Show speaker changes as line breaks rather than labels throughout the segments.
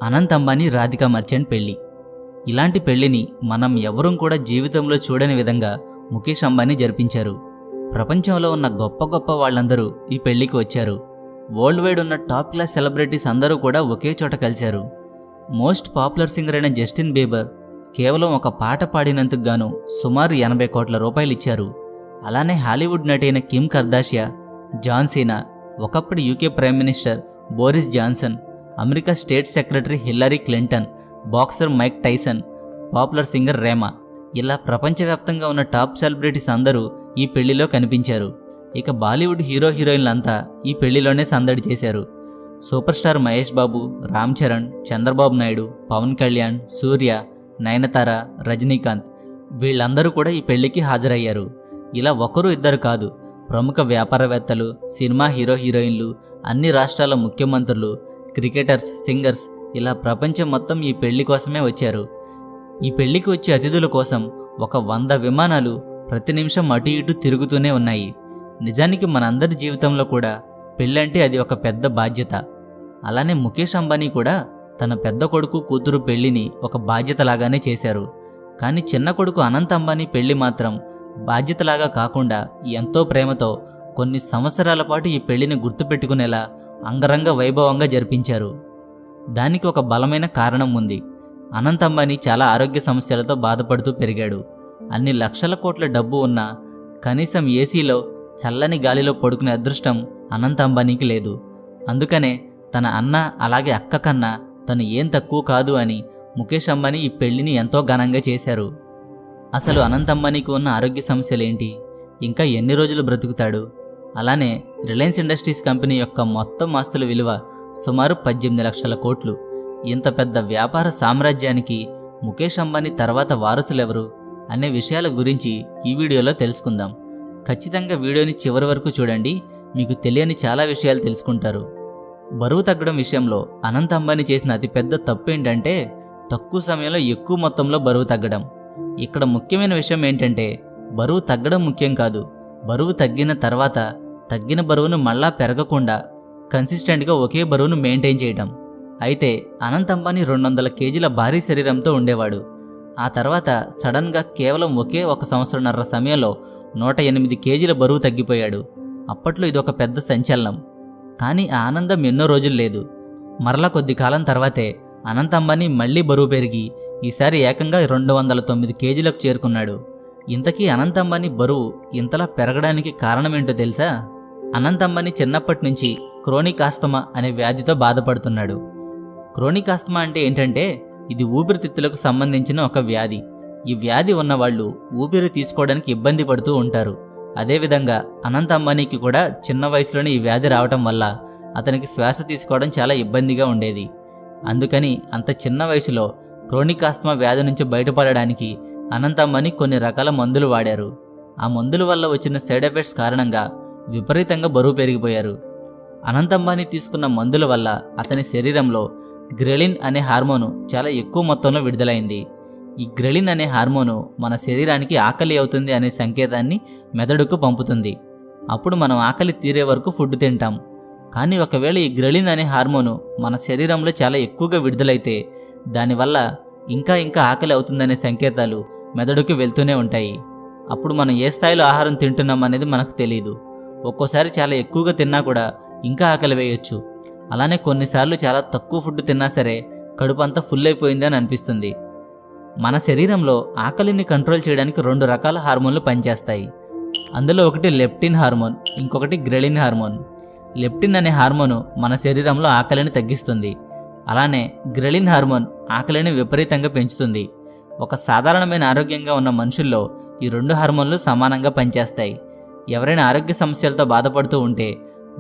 Anant Ambani Radhika merchant పెళ్లి. ఇలాంటి పెళ్లిని మనం ఎవరూ కూడా జీవితంలో చూడని విధంగా ముఖేష్ అంబానీ జరిపించారు. ప్రపంచంలో ఉన్న గొప్ప గొప్ప వాళ్ళందరూ ఈ పెళ్లికి వచ్చారు. వరల్డ్ వైడ్ ఉన్న టాప్ క్లాస్ సెలబ్రిటీస్ అందరూ కూడా ఒకే చోట కలిశారు. మోస్ట్ పాపులర్ సింగర్ అయిన జస్టిన్ బీబర్ కేవలం ఒక పాట పాడినందుకు గాను సుమారు 80 కోట్ల రూపాయలు ఇచ్చారు. అలానే హాలీవుడ్ నటి అయిన కిమ్ కర్దాషియా, జాన్ సీనా, ఒకప్పుడు UK prime minister Boris Johnson, America state secretary Hillary Clinton, boxer Mike Tyson, popular singer Rema, ఇలా ప్రపంచవ్యాప్తంగా ఉన్న టాప్ సెలబ్రిటీస్ అందరూ ఈ పెళ్లిలో కనిపించారు. ఇక బాలీవుడ్ హీరో హీరోయిన్లంతా ఈ పెళ్లిలోనే సందడి చేశారు. సూపర్ స్టార్ మహేష్ బాబు, రామ్ చరణ్, చంద్రబాబు నాయుడు, పవన్ కళ్యాణ్, సూర్య, నయనతార, రజనీకాంత్ వీళ్ళందరూ కూడా ఈ పెళ్లికి హాజరయ్యారు. ఇలా ఒకరు ఇద్దరు కాదు, ప్రముఖ వ్యాపారవేత్తలు, సినిమా హీరో హీరోయిన్లు, అన్ని రాష్ట్రాల ముఖ్యమంత్రులు, క్రికెటర్స్, సింగర్స్ ఇలా ప్రపంచం మొత్తం ఈ పెళ్లి కోసమే వచ్చారు. ఈ పెళ్లికి వచ్చే అతిథుల కోసం ఒక 100 విమానాలు ప్రతి నిమిషం అటు ఇటు తిరుగుతూనే ఉన్నాయి. నిజానికి మనందరి జీవితంలో కూడా పెళ్ళంటే అది ఒక పెద్ద బాధ్యత. అలానే ముఖేష్ అంబానీ కూడా తన పెద్ద కొడుకు కూతురు పెళ్లిని ఒక బాధ్యతలాగానే చేశారు. కానీ చిన్న కొడుకు అనంత్ అంబానీ పెళ్లి మాత్రం బాధ్యతలాగా కాకుండా ఎంతో ప్రేమతో కొన్ని సంవత్సరాల పాటు ఈ పెళ్లిని గుర్తుపెట్టుకునేలా అంగరంగ వైభవంగా జరిపించారు. దానికి ఒక బలమైన కారణం ఉంది. అనంత్ అంబానీ చాలా ఆరోగ్య సమస్యలతో బాధపడుతూ పెరిగాడు. అన్ని లక్షల కోట్ల డబ్బు ఉన్నా కనీసం ఏసీలో చల్లని గాలిలో పడుకునే అదృష్టం అనంత్ అంబానీకి లేదు. అందుకనే తన అన్న అలాగే అక్క కన్నా తను ఏం తక్కువ కాదు అని ముఖేష్ అంబానీ ఈ పెళ్లిని ఎంతో ఘనంగా చేశారు. అసలు అనంత్ అంబానీకి ఉన్న ఆరోగ్య సమస్యలేంటి? ఇంకా ఎన్ని రోజులు బ్రతుకుతాడు? అలానే రిలయన్స్ ఇండస్ట్రీస్ కంపెనీ యొక్క మొత్తం ఆస్తుల విలువ సుమారు 18 లక్షల కోట్లు. ఇంత పెద్ద వ్యాపార సామ్రాజ్యానికి ముఖేష్ అంబానీ తర్వాత వారసులెవరు అనే విషయాల గురించి ఈ వీడియోలో తెలుసుకుందాం. ఖచ్చితంగా వీడియోని చివరి వరకు చూడండి, మీకు తెలియని చాలా విషయాలు తెలుసుకుంటారు. బరువు తగ్గడం విషయంలో అనంత్ అంబానీ చేసిన అతిపెద్ద తప్పు ఏంటంటే తక్కువ సమయంలో ఎక్కువ మొత్తంలో బరువు తగ్గడం. ఇక్కడ ముఖ్యమైన విషయం ఏంటంటే బరువు తగ్గడం ముఖ్యం కాదు, బరువు తగ్గిన తర్వాత తగ్గిన బరువును మళ్ళా పెరగకుండా కన్సిస్టెంట్గా ఒకే బరువును మెయింటైన్ చేయడం. అయితే అనంత్ అంబానీ 200 కేజీల భారీ శరీరంతో ఉండేవాడు. ఆ తర్వాత సడన్గా కేవలం ఒకే 1 సంవత్సరంన్నర సమయంలో 108 కేజీల బరువు తగ్గిపోయాడు. అప్పట్లో ఇదొక పెద్ద సంచలనం. కానీ ఆ ఆనందం ఎన్నో రోజులు లేదు. మరలా కొద్ది కాలం తర్వాతే అనంత్ అంబానీ మళ్లీ బరువు పెరిగి ఈసారి ఏకంగా 209 కేజీలకు చేరుకున్నాడు. ఇంతకీ అనంత్ అంబానీ బరువు ఇంతలా పెరగడానికి కారణమేంటో తెలుసా? అనంత్ అంబానీ చిన్నప్పటి నుంచి క్రోనిక్ ఆస్తమా అనే వ్యాధితో బాధపడుతున్నాడు. క్రోనిక్ ఆస్తమా అంటే ఏంటంటే ఇది ఊపిరితిత్తులకు సంబంధించిన ఒక వ్యాధి. ఈ వ్యాధి ఉన్నవాళ్ళు ఊపిరి తీసుకోవడానికి ఇబ్బంది పడుతూ ఉంటారు. అదేవిధంగా అనంత్ అంబానీకి కూడా చిన్న వయసులోనే ఈ వ్యాధి రావటం వల్ల అతనికి శ్వాస తీసుకోవడం చాలా ఇబ్బందిగా ఉండేది. అందుకని అంత చిన్న వయసులో క్రోనిక్ ఆస్తమా వ్యాధి నుంచి బయటపడడానికి అనంత్ అంబానీ కొన్ని రకాల మందులు వాడారు. ఆ మందుల వల్ల వచ్చిన సైడ్ ఎఫెక్ట్స్ కారణంగా విపరీతంగా బరువు పెరిగిపోయారు. అనంత్ అంబానీ తీసుకున్న మందుల వల్ల అతని శరీరంలో గ్రెలిన్ అనే హార్మోను చాలా ఎక్కువ మొత్తంలో విడుదలైంది. ఈ గ్రెలిన్ అనే హార్మోను మన శరీరానికి ఆకలి అవుతుంది అనే సంకేతాన్ని మెదడుకు పంపుతుంది. అప్పుడు మనం ఆకలి తీరే వరకు ఫుడ్ తింటాం. కానీ ఒకవేళ ఈ గ్రెలిన్ అనే హార్మోను మన శరీరంలో చాలా ఎక్కువగా విడుదలైతే దానివల్ల ఇంకా ఆకలి అవుతుందనే సంకేతాలు మెదడుకు వెళ్తూనే ఉంటాయి. అప్పుడు మనం ఏ స్థాయిలో ఆహారం తింటున్నాం అనేది మనకు తెలియదు. ఒక్కోసారి చాలా ఎక్కువగా తిన్నా కూడా ఇంకా ఆకలి వేయొచ్చు. అలానే కొన్నిసార్లు చాలా తక్కువ ఫుడ్ తిన్నా సరే కడుపు అంతా ఫుల్ అయిపోయింది అని అనిపిస్తుంది. మన శరీరంలో ఆకలిని కంట్రోల్ చేయడానికి 2 రకాల హార్మోన్లు పనిచేస్తాయి. అందులో ఒకటి లెప్టిన్ హార్మోన్, ఇంకొకటి గ్రెలిన్ హార్మోన్. లెప్టిన్ అనే హార్మోను మన శరీరంలో ఆకలిని తగ్గిస్తుంది. అలానే గ్రెలిన్ హార్మోన్ ఆకలిని విపరీతంగా పెంచుతుంది. ఒక సాధారణమైన ఆరోగ్యంగా ఉన్న మనుషుల్లో ఈ 2 హార్మోన్లు సమానంగా పనిచేస్తాయి. ఎవరైనా ఆరోగ్య సమస్యలతో బాధపడుతూ ఉంటే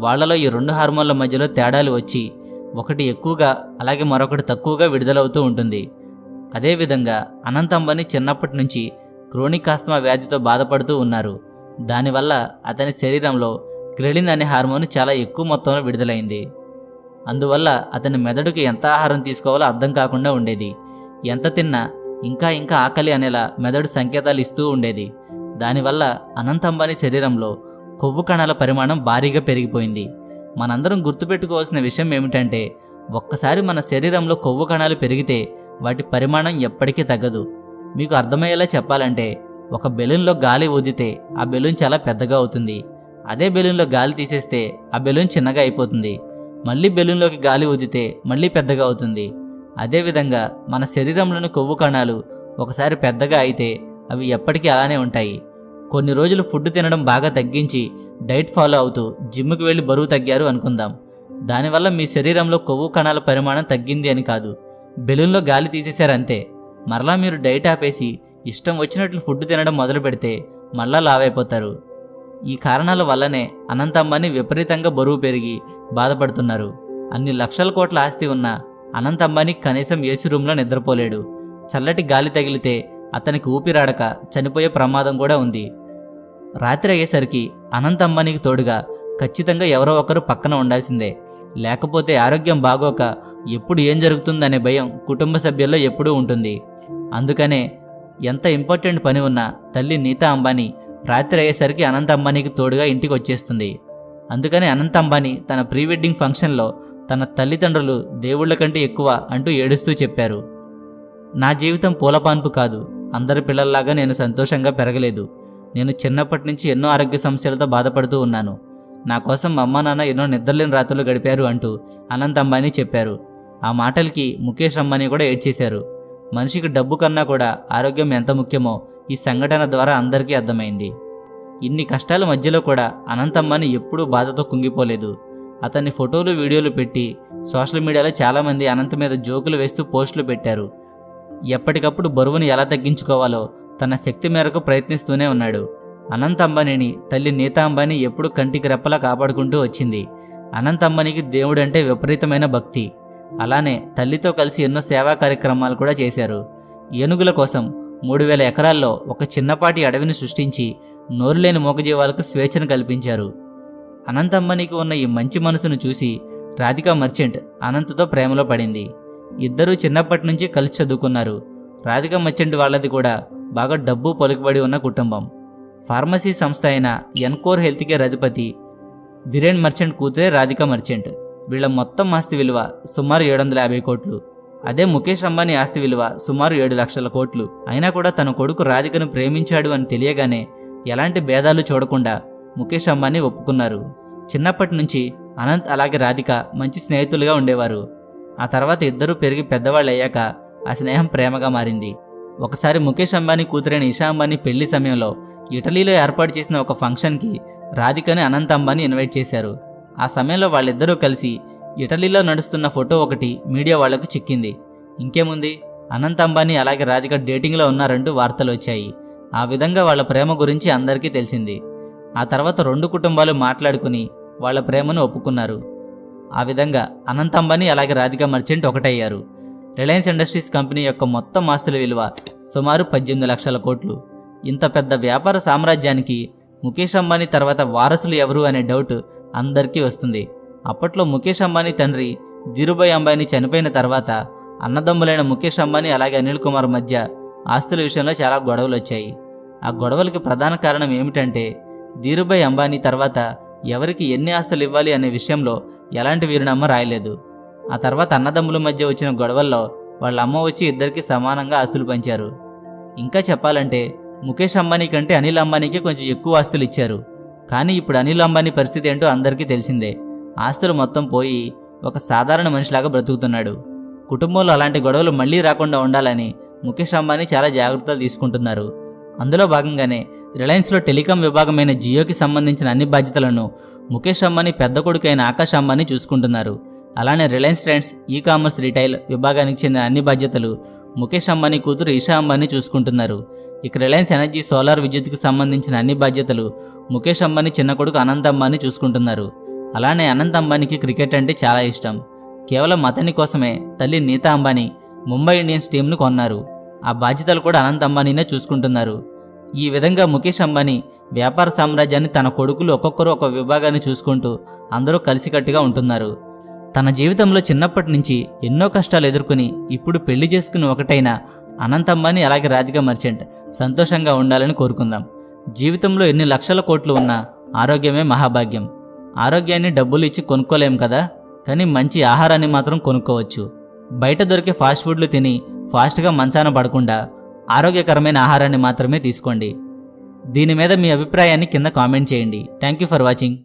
వాళ్లలో ఈ 2 హార్మోన్ల మధ్యలో తేడాలు వచ్చి ఒకటి ఎక్కువగా అలాగే మరొకటి తక్కువగా విడుదలవుతూ ఉంటుంది. అదేవిధంగా అనంత్ అంబానీ చిన్నప్పటి నుంచి క్రోనిక్ ఆస్తమా వ్యాధితో బాధపడుతూ ఉన్నారు. దానివల్ల అతని శరీరంలో గ్రెలిన్ అనే హార్మోన్ చాలా ఎక్కువ మొత్తంలో విడుదలైంది. అందువల్ల అతని మెదడుకి ఎంత ఆహారం తీసుకోవాలో అర్థం కాకుండా ఉండేది. ఎంత తిన్నా ఇంకా ఆకలి అనేలా మెదడు సంకేతాలు ఇస్తూ ఉండేది. దానివల్ల అనంత్ అంబానీ శరీరంలో కొవ్వు కణాల పరిమాణం భారీగా పెరిగిపోయింది. మనందరం గుర్తుపెట్టుకోవాల్సిన విషయం ఏమిటంటే ఒక్కసారి మన శరీరంలో కొవ్వు కణాలు పెరిగితే వాటి పరిమాణం ఎప్పటికీ తగ్గదు. మీకు అర్థమయ్యేలా చెప్పాలంటే, ఒక బెలూన్లో గాలి ఊదితే ఆ బెలూన్ చాలా పెద్దగా అవుతుంది. అదే బెలూన్లో గాలి తీసేస్తే ఆ బెలూన్ చిన్నగా అయిపోతుంది. మళ్ళీ బెలూన్లోకి గాలి ఊదితే మళ్ళీ పెద్దగా అవుతుంది. అదేవిధంగా మన శరీరంలోని కొవ్వు కణాలు ఒకసారి పెద్దగా అయితే అవి ఎప్పటికీ అలానే ఉంటాయి. కొన్ని రోజులు ఫుడ్ తినడం బాగా తగ్గించి డైట్ ఫాలో అవుతూ జిమ్కి వెళ్ళి బరువు తగ్గారు అనుకుందాం. దానివల్ల మీ శరీరంలో కొవ్వు కణాల పరిమాణం తగ్గింది అని కాదు, బెలూన్లో గాలి తీసేశారంతే. మరలా మీరు డైట్ ఆపేసి ఇష్టం వచ్చినట్లు ఫుడ్ తినడం మొదలు పెడితే మళ్ళా లావైపోతారు. ఈ కారణాల వల్లనే అనంత్ అంబానీ విపరీతంగా బరువు పెరిగి బాధపడుతున్నారు. అన్ని లక్షల కోట్ల ఆస్తి ఉన్న అనంత్ అంబానీ కనీసం ఏసీ రూమ్లో నిద్రపోలేడు. చల్లటి గాలి తగిలితే అతనికి ఊపిరాడక చనిపోయే ప్రమాదం కూడా ఉంది. రాత్రి అయ్యేసరికి అనంత్ అంబానీకి తోడుగా ఖచ్చితంగా ఎవరో ఒకరు పక్కన ఉండాల్సిందే. లేకపోతే ఆరోగ్యం బాగోక ఎప్పుడు ఏం జరుగుతుందనే భయం కుటుంబ సభ్యుల్లో ఎప్పుడూ ఉంటుంది. అందుకనే ఎంత ఇంపార్టెంట్ పని ఉన్నా తల్లి నీతా అంబానీ రాత్రి అయ్యేసరికి అనంత్ అంబానీకి తోడుగా ఇంటికి వచ్చేస్తుంది. అందుకని అనంత్ అంబానీ తన ప్రీ వెడ్డింగ్ ఫంక్షన్లో తన తల్లిదండ్రులు దేవుళ్ల కంటే ఎక్కువ అంటూ ఏడుస్తూ చెప్పారు. నా జీవితం పూలపాన్పు కాదు. అందరి పిల్లల్లాగా నేను సంతోషంగా పెరగలేదు. నేను చిన్నప్పటి నుంచి ఎన్నో ఆరోగ్య సమస్యలతో బాధపడుతూ ఉన్నాను. నా కోసం మా అమ్మా నాన్న ఎన్నో నిద్రలేని రాత్రులు గడిపారు అంటూ అనంత్ అంబానీ చెప్పారు. ఆ మాటలకి ముఖేష్ అంబానీ కూడా ఏడ్చేశారు. మనిషికి డబ్బు కన్నా కూడా ఆరోగ్యం ఎంత ముఖ్యమో ఈ సంఘటన ద్వారా అందరికీ అర్థమైంది. ఇన్ని కష్టాల మధ్యలో కూడా అనంత్ అంబానీ ఎప్పుడూ బాధతో కుంగిపోలేదు. అతన్ని ఫోటోలు వీడియోలు పెట్టి సోషల్ మీడియాలో చాలామంది అనంత్ మీద జోకులు వేస్తూ పోస్టులు పెట్టారు. ఎప్పటికప్పుడు బరువుని ఎలా తగ్గించుకోవాలో తన శక్తి మేరకు ప్రయత్నిస్తూనే ఉన్నాడు. అనంత్ అంబానీని తల్లి నీతా అంబానీ ఎప్పుడూ కంటికి రెప్పలా కాపాడుకుంటూ వచ్చింది. అనంత్ అంబానీకి దేవుడంటే విపరీతమైన భక్తి. అలానే తల్లితో కలిసి ఎన్నో సేవా కార్యక్రమాలు కూడా చేశారు. ఏనుగుల కోసం 3000 ఎకరాల్లో ఒక చిన్నపాటి అడవిని సృష్టించి నోరులేని మూగజీవాలకు స్వేచ్ఛను కల్పించారు. అనంత్ అంబానీకి ఉన్న ఈ మంచి మనసును చూసి రాధికా మర్చెంట్ అనంత్తో ప్రేమలో పడింది. ఇద్దరూ చిన్నప్పటి నుంచి కలిసి చదువుకున్నారు. రాధికా మర్చెంట్ వాళ్ళది కూడా బాగా డబ్బు పలుకుబడి ఉన్న కుటుంబం. ఫార్మసీ సంస్థ అయిన ఎన్కోర్ హెల్త్ కేర్ అధిపతి వీరేన్ మర్చెంట్ కూతురే రాధికా మర్చెంట్. వీళ్ళ మొత్తం ఆస్తి విలువ సుమారు 750 కోట్లు. అదే ముఖేష్ అంబానీ ఆస్తి విలువ సుమారు 7 లక్షల కోట్లు. అయినా కూడా తన కొడుకు రాధికను ప్రేమించాడు అని తెలియగానే ఎలాంటి భేదాలు చూడకుండా ముఖేష్ అంబానీ ఒప్పుకున్నారు. చిన్నప్పటి నుంచి అనంత్ అలాగే రాధిక మంచి స్నేహితులుగా ఉండేవారు. ఆ తర్వాత ఇద్దరూ పెరిగి పెద్దవాళ్ళు అయ్యాక ఆ స్నేహం ప్రేమగా మారింది. ఒకసారి ముఖేష్ అంబానీ కూతురైన ఇషా అంబానీ పెళ్లి సమయంలో ఇటలీలో ఏర్పాటు చేసిన ఒక ఫంక్షన్కి రాధికని అనంత్ అంబానీ ఇన్వైట్ చేశారు. ఆ సమయంలో వాళ్ళిద్దరూ కలిసి ఇటలీలో నడుస్తున్న ఫోటో ఒకటి మీడియా వాళ్లకు చిక్కింది. ఇంకేముంది, అనంత్ అంబానీ అలాగే రాధిక డేటింగ్లో ఉన్నారంటూ వార్తలు వచ్చాయి. ఆ విధంగా వాళ్ళ ప్రేమ గురించి అందరికీ తెలిసింది. ఆ తర్వాత రెండు కుటుంబాలు మాట్లాడుకుని వాళ్ళ ప్రేమను ఒప్పుకున్నారు. ఆ విధంగా అనంత్ అంబానీ అలాగే రాధికా మర్చెంట్ ఒకటయ్యారు. రిలయన్స్ ఇండస్ట్రీస్ కంపెనీ యొక్క మొత్తం ఆస్తుల విలువ సుమారు 18 లక్షల కోట్లు. ఇంత పెద్ద వ్యాపార సామ్రాజ్యానికి ముఖేష్ అంబానీ తర్వాత వారసులు ఎవరు అనే డౌట్ అందరికీ వస్తుంది. అప్పట్లో ముఖేష్ అంబానీ తండ్రి ధీరుభాయ్ అంబానీ చనిపోయిన తర్వాత అన్నదమ్ములైన ముఖేష్ అంబానీ అలాగే అనిల్ కుమార్ మధ్య ఆస్తుల విషయంలో చాలా గొడవలు వచ్చాయి. ఆ గొడవలకి ప్రధాన కారణం ఏమిటంటే, ధీరుభాయ్ అంబానీ తర్వాత ఎవరికి ఎన్ని ఆస్తులు ఇవ్వాలి అనే విషయంలో ఎలాంటి వీరునమ్మ రాయలేదు. ఆ తర్వాత అన్నదమ్ముల మధ్య వచ్చిన గొడవల్లో వాళ్ళ అమ్మ వచ్చి ఇద్దరికి సమానంగా ఆస్తులు పంచారు. ఇంకా చెప్పాలంటే ముఖేష్ అంబానీ కంటే అనిల్ అంబానీకి కొంచెం ఎక్కువ ఆస్తులు ఇచ్చారు. కానీ ఇప్పుడు అనిల్ అంబానీ పరిస్థితి ఏంటో అందరికీ తెలిసిందే. ఆస్తులు మొత్తం పోయి ఒక సాధారణ మనిషిలాగా బ్రతుకుతున్నాడు. కుటుంబంలో అలాంటి గొడవలు మళ్లీ రాకుండా ఉండాలని ముఖేష్ అంబానీ చాలా జాగ్రత్తలు తీసుకుంటున్నారు. అందులో భాగంగానే రిలయన్స్లో టెలికాం విభాగమైన జియోకి సంబంధించిన అన్ని బాధ్యతలను ముఖేష్ అంబానీ పెద్ద కొడుకైన ఆకాష్ అంబానీ చూసుకుంటున్నారు. అలానే Reliance trends e commerce retail విభాగానికి చెందిన అన్ని బాధ్యతలు ముఖేష్ అంబానీ కూతురు ఇషా అంబానీ చూసుకుంటున్నారు. ఇక రిలయన్స్ ఎనర్జీ సోలార్ విద్యుత్కి సంబంధించిన అన్ని బాధ్యతలు ముఖేష్ అంబానీ చిన్న కొడుకు అనంత్ అంబానీ చూసుకుంటున్నారు. అలానే అనంత్ అంబానీకి క్రికెట్ అంటే చాలా ఇష్టం. కేవలం అతని కోసమే తల్లి నీతా అంబానీ ముంబై ఇండియన్స్ టీంను కొన్నారు. ఆ బాధ్యతలు కూడా అనంత్ అంబానీనే చూసుకుంటున్నారు. ఈ విధంగా ముఖేష్ అంబానీ వ్యాపార సామ్రాజ్యాన్ని తన కొడుకులు ఒక్కొక్కరు ఒక విభాగాన్ని చూసుకుంటూ అందరూ కలిసికట్టుగా ఉంటున్నారు. తన జీవితంలో చిన్నప్పటి నుంచి ఎన్నో కష్టాలు ఎదుర్కొని ఇప్పుడు పెళ్లి చేసుకుని ఒకటైన అనంత్ అంబానీ అలాగే రాధికా మర్చెంట్ సంతోషంగా ఉండాలని కోరుకుందాం. జీవితంలో ఎన్ని లక్షల కోట్లు ఉన్నా ఆరోగ్యమే మహాభాగ్యం. ఆరోగ్యాన్ని డబ్బులు ఇచ్చి కొనుక్కోలేం కదా. కానీ మంచి ఆహారాన్ని మాత్రం కొనుక్కోవచ్చు. బయట దొరికే ఫాస్ట్ ఫుడ్లు తిని ఫాస్ట్గా మంచాన పడకుండా ఆరోగ్యకరమైన ఆహారాన్ని మాత్రమే తీసుకోండి. దీని మీద మీ అభిప్రాయాన్ని కింద కామెంట్ చేయండి. Thank you for watching.